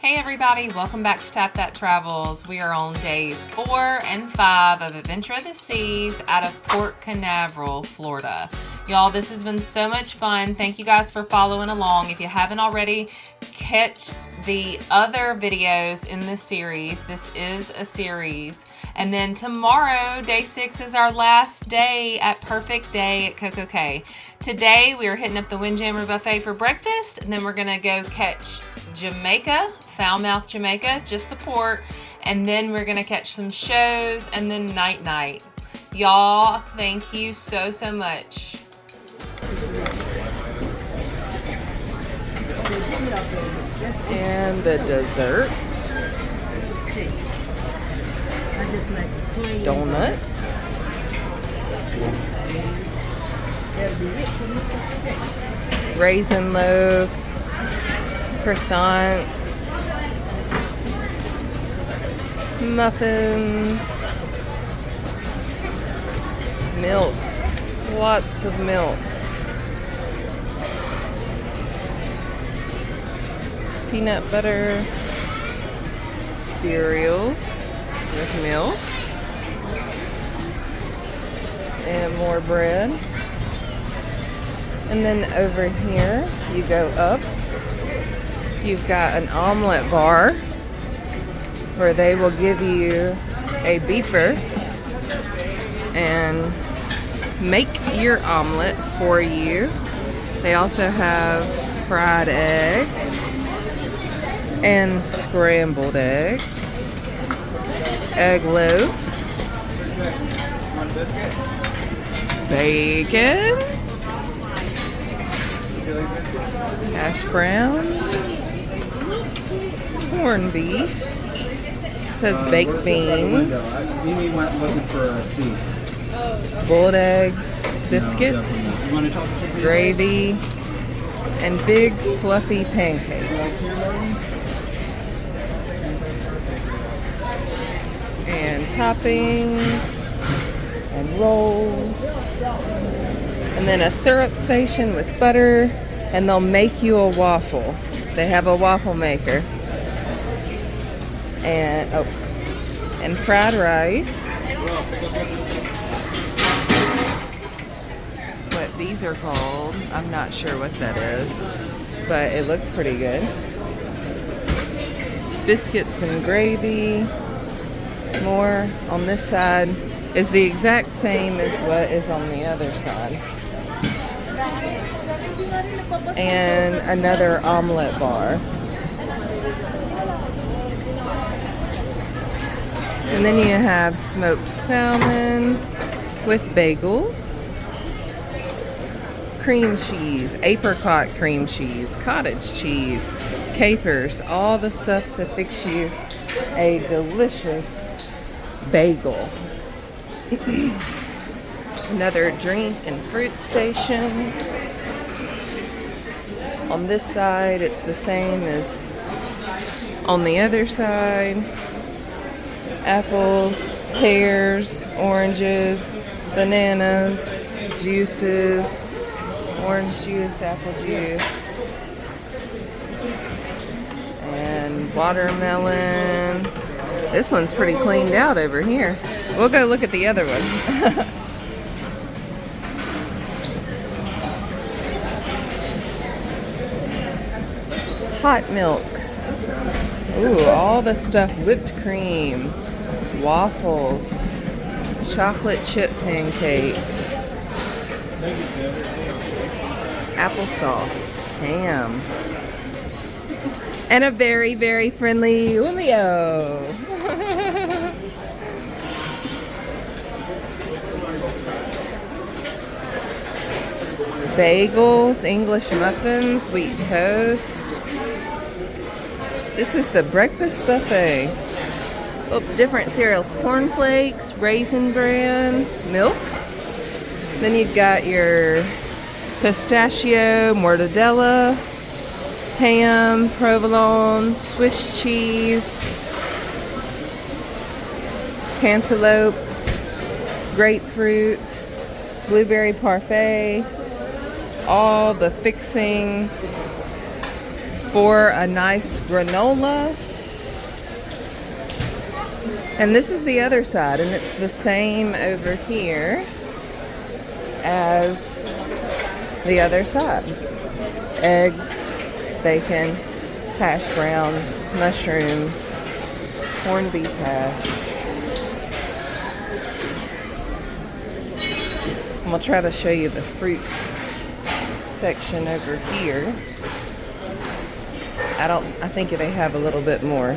Hey everybody, welcome back to Tap That Travels. We are on days 4 and 5 of Adventure of the Seas out of Port Canaveral, Florida. Y'all, this has been so much fun. Thank you guys for following along. If you haven't already, catch the other videos in this series. This is a series. And then tomorrow, day 6 is our last day at Perfect Day at Coco Cay. Today, we are hitting up the Windjammer Buffet for breakfast, and then we're gonna go catch Jamaica, Falmouth Jamaica, just the port, and then we're gonna catch some shows and then night. Y'all, thank you so much. And the dessert, donut, raisin loaf, croissants, muffins, milks, lots of milks, peanut butter, cereals with milk, and more bread. And then over here, you go up, you've got an omelet bar where they will give you a beeper and make your omelet for you. They also have fried eggs and scrambled eggs, egg loaf, bacon, hash browns, corned beef, it says baked beans, boiled eggs, biscuits, gravy, and big fluffy pancakes. And toppings and rolls. And then a syrup station with butter, and they'll make you a waffle. They have a waffle maker. And fried rice. What these are called, I'm not sure what that is, but it looks pretty good. Biscuits and gravy. More on this side is the exact same as what is on the other side. And another omelet bar. And then you have smoked salmon with bagels, cream cheese, apricot cream cheese, cottage cheese, capers, all the stuff to fix you a delicious bagel. Another drink and fruit station. On this side, it's the same as on the other side. Apples, pears, oranges, bananas, juices, orange juice, apple juice, and watermelon. This one's pretty cleaned out over here. We'll go look at the other one. Hot milk. Ooh, all the stuff, whipped cream, waffles, chocolate chip pancakes, applesauce, ham, and a very friendly Julio. Bagels, English muffins, wheat toast. This is the breakfast buffet. Oh, different cereals, cornflakes, raisin bran, milk. Then you've got your pistachio, mortadella, ham, provolone, Swiss cheese, cantaloupe, grapefruit, blueberry parfait, all the fixings, for a nice granola. And this is the other side, and it's the same over here as the other side. Eggs, bacon, hash browns, mushrooms, corned beef hash. And we'll try to show you the fruit section over here. I think they have a little bit more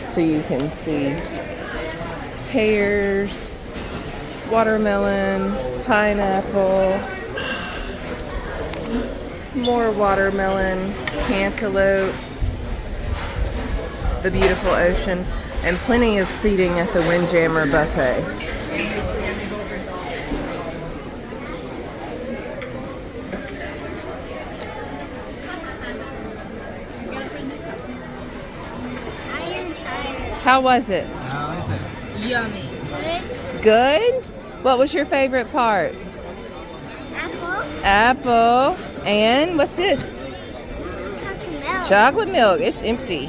so you can see pears, watermelon, pineapple, more watermelon, cantaloupe, the beautiful ocean, and plenty of seating at the Windjammer buffet. How was it? How is it? Yummy. Good? What was your favorite part? Apple. Apple. And what's this? Chocolate milk. Chocolate milk. It's empty.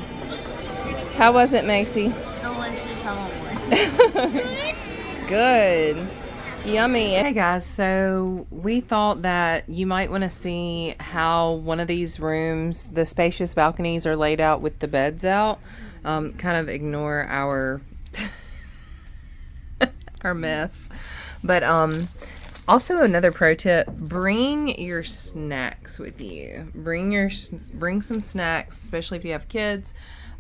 How was it, Macy? Good. Yummy. Hey guys, so we thought that you might want to see how one of these rooms, the spacious balconies, are laid out with the beds out. Kind of ignore our our mess. But also another pro tip, bring your snacks with you. Bring some snacks, especially if you have kids.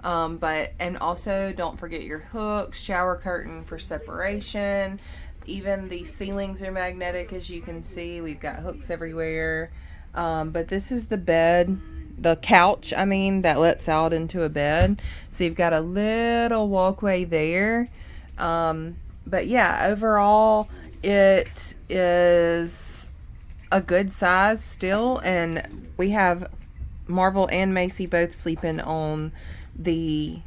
And also don't forget your hooks, shower curtain for separation. Even the ceilings are magnetic, as you can see. We've got hooks everywhere. But this is the bed, the couch, that lets out into a bed. So you've got a little walkway there. But yeah, overall, it is a good size still. And we have Marvel and Macy both sleeping on the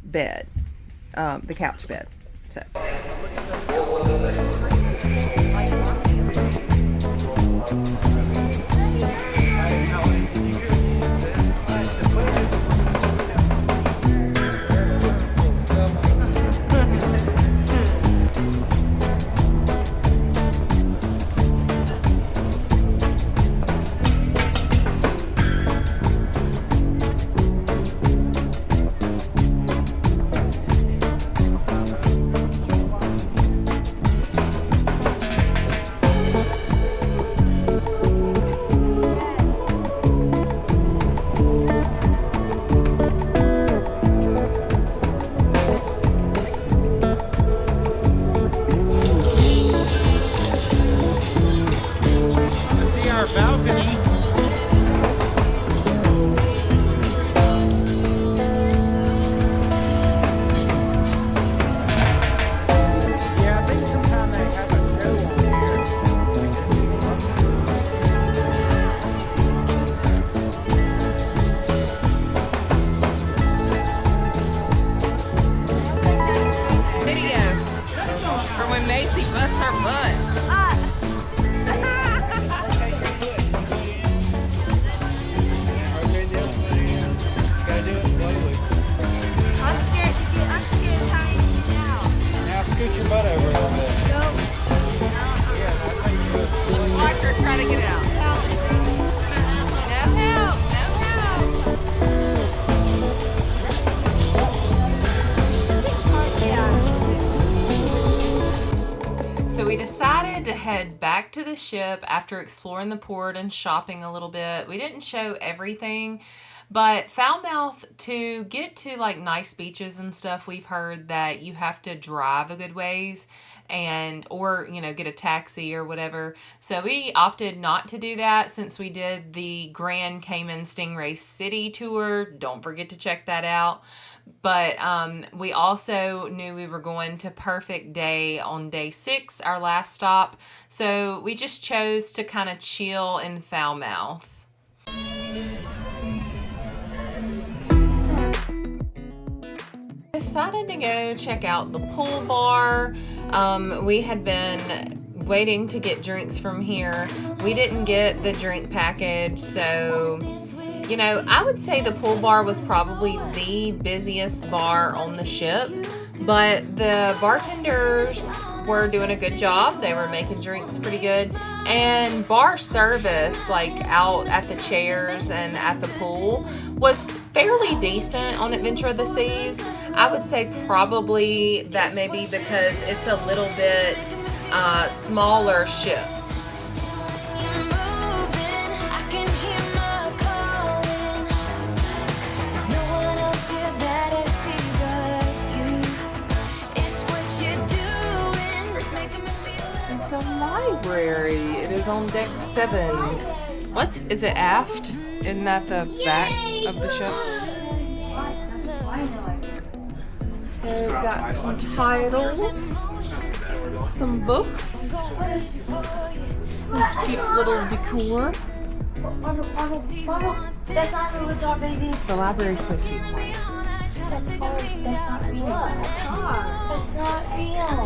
bed, the couch bed. So. We decided to head back to the ship after exploring the port and shopping a little bit. We didn't show everything, but Falmouth, to get to like nice beaches and stuff, we've heard that you have to drive a good ways or get a taxi or whatever. So we opted not to do that since we did the Grand Cayman Stingray City tour. Don't forget to check that out. But we also knew we were going to Perfect Day on day 6, our last stop. So we just chose to kind of chill in Falmouth. Decided to go check out the pool bar. We had been waiting to get drinks from here. We didn't get the drink package, so You know, I would say the pool bar was probably the busiest bar on the ship, but the bartenders were doing a good job. They were making drinks pretty good. And bar service, like out at the chairs and at the pool, was fairly decent on Adventure of the Seas. I would say probably that maybe because it's a little bit smaller ship. The library. It is on deck 7. Is it aft? Isn't that the back of the ship? They've got some titles, some books, some cute little decor. That's not who it's our baby. The library is supposed to be quiet. That's not real. That's not real.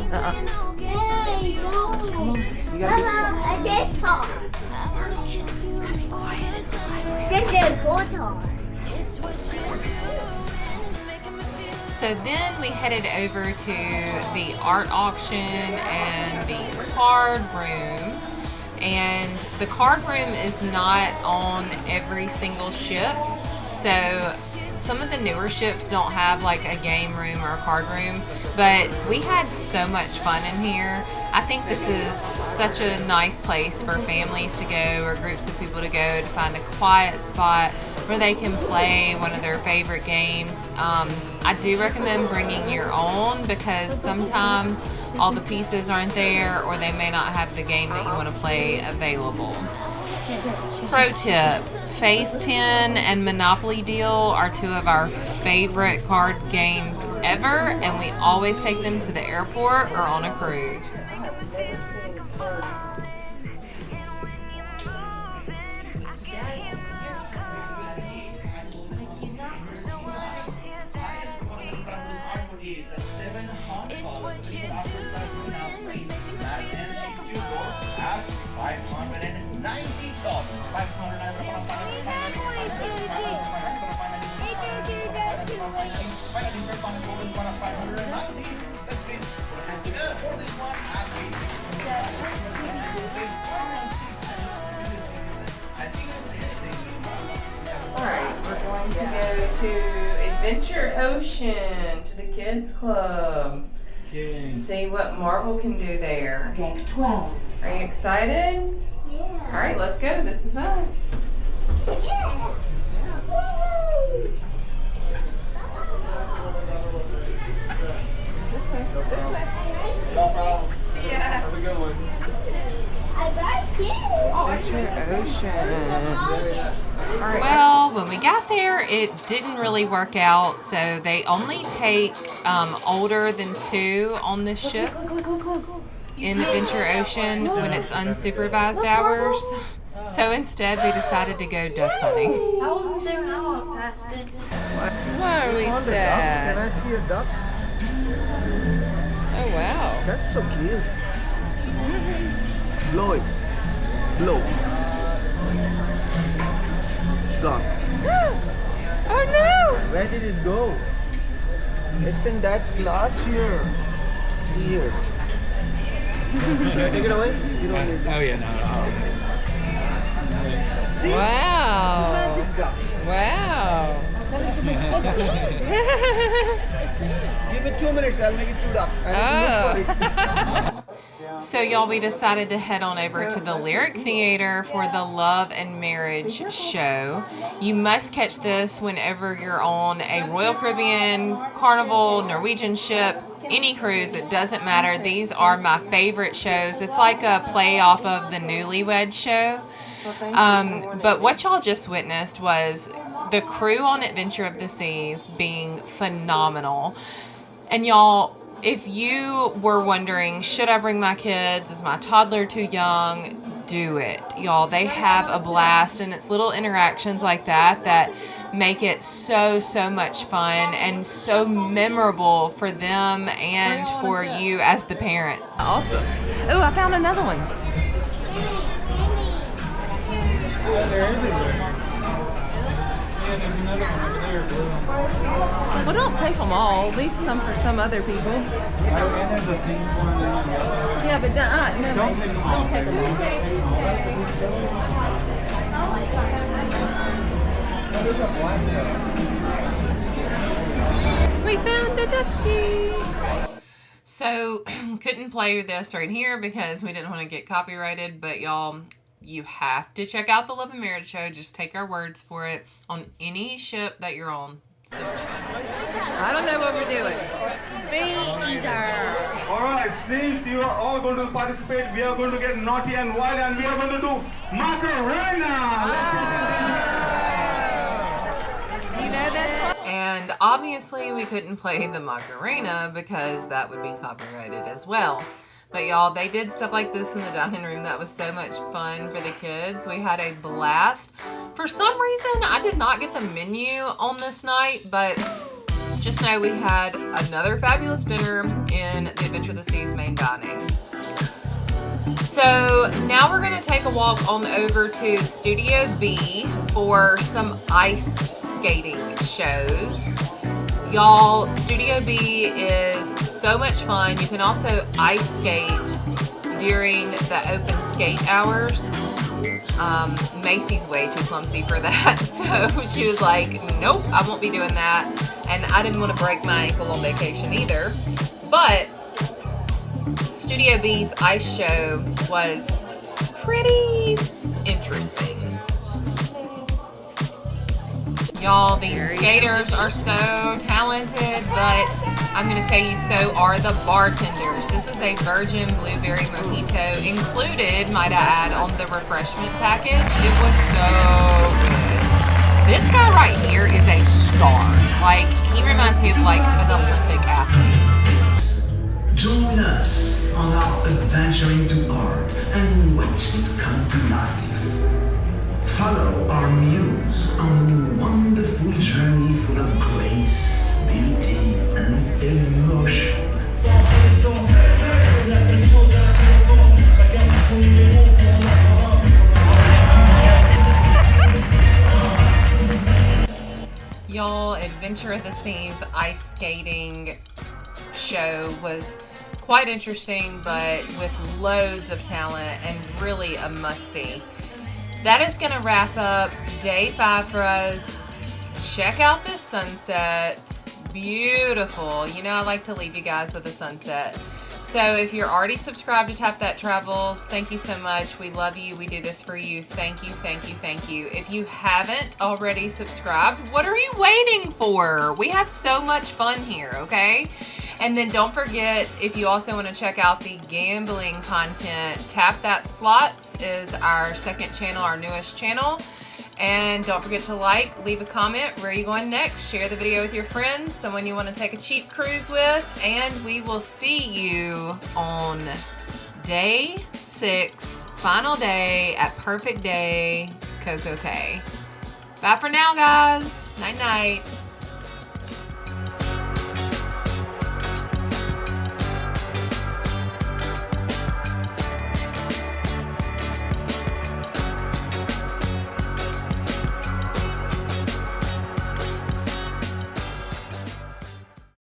Yay, no. Come on, you gotta Mama, I did talk. This is good talk. So then we headed over to the art auction and the card room. And the card room is not on every single ship. So some of the newer ships don't have like a game room or a card room, but we had so much fun in here. I think this is such a nice place for families to go or groups of people to go to find a quiet spot where they can play one of their favorite games. I do recommend bringing your own because sometimes all the pieces aren't there or they may not have the game that you want to play available. Pro tip, Phase 10 and Monopoly Deal are two of our favorite card games ever, and we always take them to the airport or on a cruise. Alright, we're going to go to Adventure Ocean, to the Kids Club. Okay. See what Marvel can do there. Deck 12. Are you excited? Yeah. Alright, let's go. This is us. Yeah. Woo. This way. This way. No problem. See ya. Have a good one. I like it. Adventure Ocean. Well, when we got there, it didn't really work out. So they only take older than 2 on this ship in Adventure Ocean when it's unsupervised hours. So instead, we decided to go duck hunting. I wasn't there when I walked past it. Why are we Can sad? I see a duck? Oh, wow. That's so cute. Blow it. Blow. Gone. Oh, no. Where did it go? It's in that glass here. See here. Should I take it away? You don't need Oh yeah, no. See? Wow. It's a magic duck. Wow. Give it 2 minutes, I'll make it 2 duck. So y'all, we decided to head on over to the Lyric Theater for the Love and Marriage show. You must catch this whenever you're on a Royal Caribbean, Carnival, Norwegian ship, any cruise, it doesn't matter. These are my favorite shows. It's like a play off of the Newlywed show. But what y'all just witnessed was the crew on Adventure of the Seas being phenomenal. And y'all, if you were wondering, should I bring my kids? Is my toddler too young? Do it. Y'all, they have a blast, and it's little interactions like that that make it so much fun and so memorable for them and for you as the parent. Awesome. Oh, I found another one. Well, don't take them all. Leave some for some other people. Yeah, but no, don't take them all. We found the ducky. So, couldn't play this right here because we didn't want to get copyrighted, but y'all, you have to check out the Love and Marriage show. Just take our words for it on any ship that you're on. So, I don't know what we're doing. Alright, since you are all going to participate, we are going to get naughty and wild and we are going to do Macarena! You know this one? And obviously we couldn't play the Macarena because that would be copyrighted as well. But y'all, they did stuff like this in the dining room that was so much fun for the kids. We had a blast. For some reason, I did not get the menu on this night, but just know we had another fabulous dinner in the Adventure of the Seas main dining. So now we're gonna take a walk on over to Studio B for some ice skating shows. Y'all, Studio B is so much fun. You can also ice skate during the open skate hours. Macy's way too clumsy for that, so she was like, nope, I won't be doing that. And I didn't want to break my ankle on vacation either. But Studio B's ice show was pretty interesting. Y'all, these skaters are so talented, but I'm going to tell you, so are the bartenders. This was a virgin blueberry mojito included, might I add, on the refreshment package. It was so good. This guy right here is a star. Like, he reminds me of like an Olympic athlete. Join us on our adventure into art and watch it come to life. Follow our muse on a wonderful journey full of grace, beauty, and emotion. Y'all, Adventure of the Seas ice skating show was quite interesting, but with loads of talent and really a must-see. That is going to wrap up day 5 for us. Check out this sunset. Beautiful. You know I like to leave you guys with a sunset. So if you're already subscribed to Tap That Travels, thank you so much. We love you. We do this for you. Thank you, thank you, thank you. If you haven't already subscribed, what are you waiting for? We have so much fun here, okay? And then don't forget, if you also want to check out the gambling content, Tap That Slots is our second channel, our newest channel. And don't forget to like, leave a comment, where are you going next? Share the video with your friends, someone you want to take a cheap cruise with, and we will see you on day 6, final day at Perfect Day, Coco Cay. Bye for now, guys. Night night.